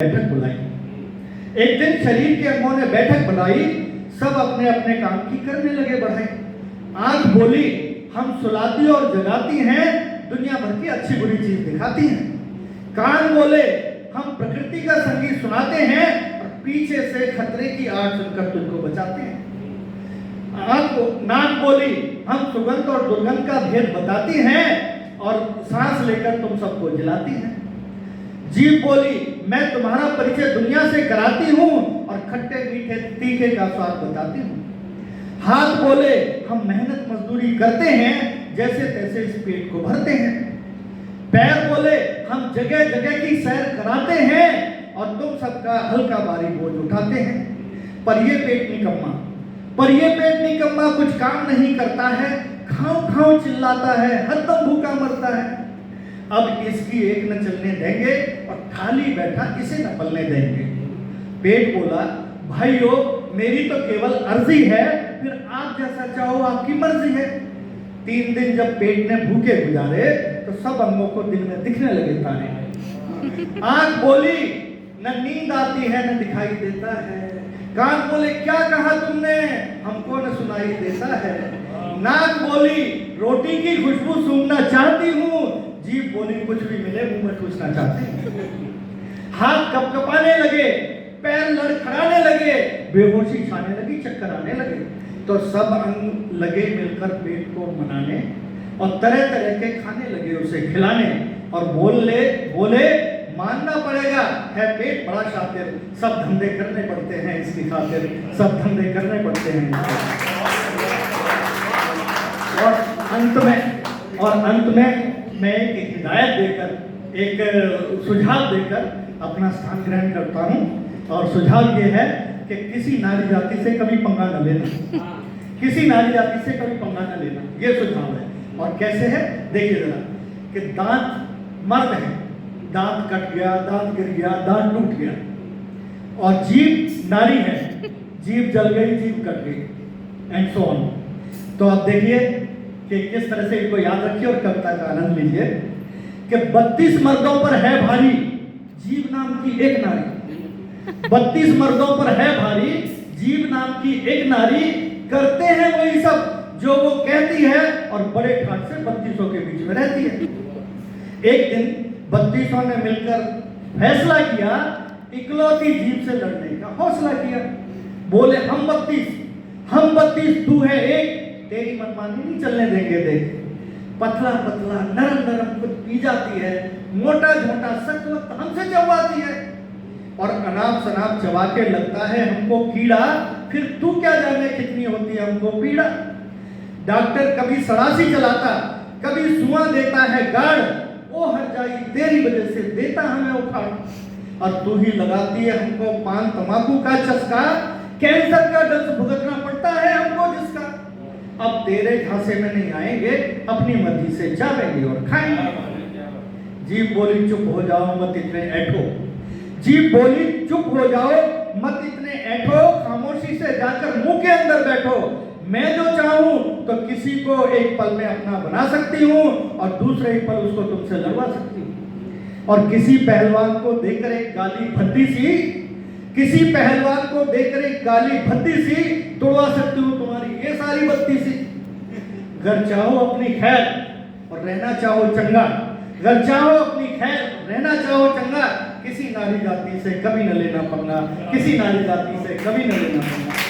बैठक बुलाई। एक दिन शरीर के अंगों ने बैठक बुलाई, सब अपने अपने काम की करने लगे बढ़ाई। आंख बोली हम सुलाती और जगाती हैं, दुनिया भर की अच्छी बुरी चीज दिखाती हैं। कान बोले हम प्रकृति का संगीत सुनाते हैं और पीछे से खतरे की आग सुनकर तुझको बचाते हैं। नाक बोली हम सुगंध और दुर्गंध का भेद बताती हैं और सांस लेकर तुम सबको जिलाती हैं। जीभ बोली मैं तुम्हारा परिचय दुनिया से कराती हूँ और खट्टे मीठे तीखे का स्वाद बताती हूँ। हाथ बोले हम मेहनत मजदूरी करते हैं, जैसे तैसे इस पेट को भरते हैं। पैर बोले हम जगह जगह की सैर कराते हैं और तुम सबका हल्का भारी बोझ उठाते हैं। पर ये पेट निकम्मा कुछ काम नहीं करता है, खाओ खाओ चिल्लाता है, हरदम भूखा मरता है। अब इसकी एक न चलने देंगे और खाली बैठा इसे न पलने देंगे। पेट बोला भाइयों मेरी तो केवल अर्जी है, फिर आप जैसा चाहो आपकी मर्जी है। 3 दिन जब पेट ने भूखे गुजारे तो सब अंगों को दिन में दिखने लगे तारे। आंख बोली न नींद आती है न दिखाई देता है। कान बोले क्या कहा तुमने, हमको न सुनाई देता है। नाक बोली रोटी की खुशबू सूंघना चाहती हूँ, जीभ बोली कुछ भी मिले मुंह में ठूसना चाहती हूँ। हाथ कपकपाने लगे, पैर लड़खड़ाने लगे, बेहोशी छाने लगी, चक्कर आने लगे। तो सब अंग लगे मिलकर पेट को मनाने और तरह तरह के खाने लगे उसे खिलाने और बोले मानना पड़ेगा है पेट बड़ा शातिर, सब धंधे करने पड़ते हैं इसकी खातिर, सब धंधे करने पड़ते हैं। और अंत में मैं एक हिदायत देकर, एक सुझाव देकर अपना स्थान ग्रहण करता हूँ। और सुझाव ये है कि किसी नारी जाति से कभी पंगा न लेना, किसी नारी जाति से कभी पंगा न लेना, ये सुझाव है। और कैसे है देखिए जरा, कि दांत मर्द है, दांत कट गया, दांत गिर गया, दांत टूट गया। और जीभ नारी है, जीभ जल गई, जीभ कट गई, एंड सो ऑन। तो आप देखिए कि किस तरह से इनको याद रखिए और कविता का आनंद लीजिए कि 32 मर्दों पर है भारी जीभ नाम की एक नारी। 32 मर्दों पर है भारी जीभ नाम की एक नारी, करते हैं वही सब जो वो कहती है और बड़े ठाट से 32 के बीच में रहती है। एक दिन 32 ने मिलकर फैसला किया, इकलौती जीभ से लड़ने का हौसला किया। बोले हम 32 तू है एक, तेरी मनमानी नहीं चलने देंगे। देख पतला पतला नरम नरम कुछ पी जाती है, मोटा झोटा सख्त वक्त हमसे चबाती है और अनाप शनाप चबा के लगता है हमको कीड़ा, फिर तू क्या जाने कितनी होती है हमको पीड़ा। डॉक्टर कभी सड़ासी चलाता, कभी सुआ देता है गाड़, वो हर जाई तेरी वजह से देता हमें उखाड़। और तू ही लगाती है हमको पान तंबाकू का चस्का, कैंसर का दर्द भुगतना पड़ता है हमको जिसका। अब तेरे झांसे में नहीं आएंगे, अपनी मर्जी से जावेंगे और खाएंगे। जीभ बोली चुप हो जाओ मत इतने ऐठो, जीभ बोली चुप हो जाओ मत इतने ऐठो, खामोशी से जाकर मुंह के अंदर बैठो। मैं जो चाहूं तो किसी को एक पल में अपना बना सकती हूं और दूसरे ही पल उसको तुमसे लड़वा सकती हूं। और किसी पहलवान को देखकर एक गाली भद्दी सी, किसी पहलवान को देखकर एक गाली भद्दी सी तोड़वा सकती हूँ तुम्हारी ये सारी बत्ती सी। घर चाहो अपनी खैर और रहना चाहो चंगा, घर चाहो अपनी खैर रहना चाहो चंगा, किसी नारी जाति से कभी न लेना पंगा, किसी नारी जाति से कभी न लेना पंगा।